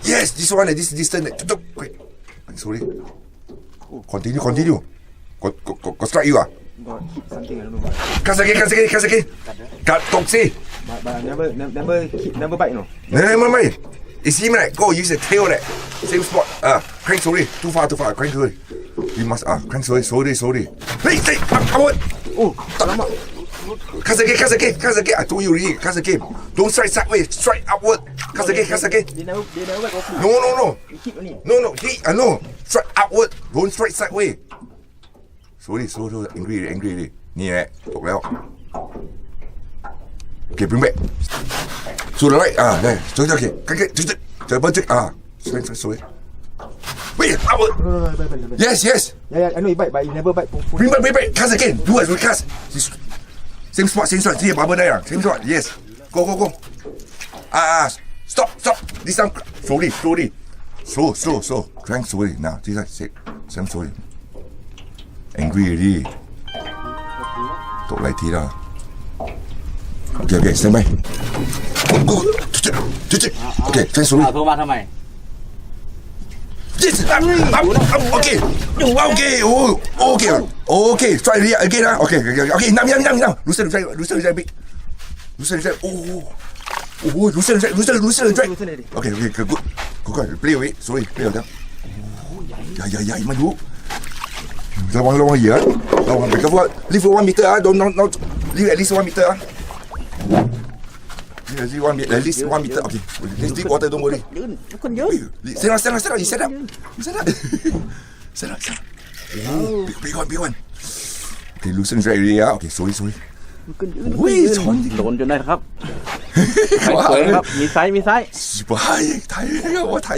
Yes, this one, this distance. Tutup. Quick. Sorry. Continue. Got strike you ah? Got hit something, I don't know what. Cut again. Cut, talk, say. But never bite, no. Never mind. It's him, right? Go use the tail, right? Same spot. Crank, sorry. Too far. Crank, sorry. You must, crank, sorry. Hey, outward. Oh, alamak. Cut again. I told you already. Cut again. Don't strike sideways. Strike upward. Cut again. They never bite properly. No. You hit only. No. No. Strike upward. Don't strike sideways. Sorry. Angry. นี่แหละตกแล้ว Okay, bring back. So the right. There. Okay. Sorry. Wait, upward. Yes. Yeah, I know he bite, but he never bite. Bring back. Cast again. Do it. Cast. Same spot. See a bubble there. Same spot. Yes. Go. Stop. This time slowly. Slow. Crank slowly. Now this side. Same slowly. Angry already. ตกหลายทีแล้ว Okay, stand by. Go. Okay, thanks slowly. โทรมาทำไม Yes, okay. Okay. Try again. Okay. Now. Loosen the bit. Oh, loosen the drag. Okay, good. Play away. Sorry, play away. Yeah, man, you. ระวังเหยียดระวังไปกับว่า leave 1 meter don't not leave at least 1 meter at least 1 meter okay let's deep water don't worry คนเยอะ set up you set up big one okay loosen right area okay sorry อุ้ยชน โดนจนได้ครับสวยครับมีไซส์ สบายไทย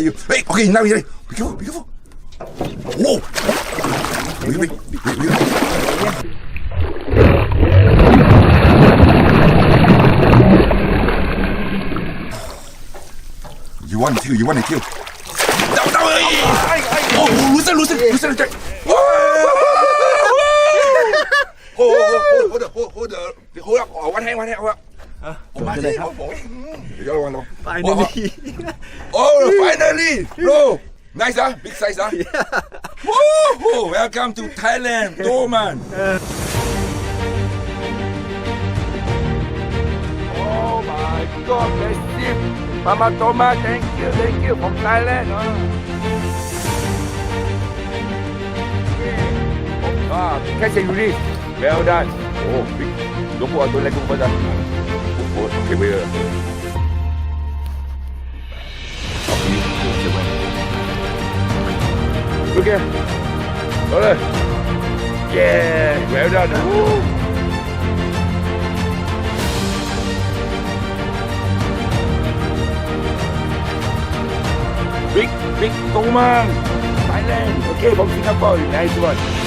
อยู่เฮ้ยโอเคนั่งเลย be careful whoa wait You want to kill. No. Oh, loosen. Hold up. One hand. Finally. Bro. Nice, big size, Yeah. Welcome to Thailand, Toman. Oh my God, that's it. Mama Toman, thank you from Thailand. Catch and release. Well done. Oh, big. Don't put auto let go first. Okay, wait. Okay. Alright. Yeah, well done. Woo. Big Toman, Thailand. Okay, from Singapore. Nice one.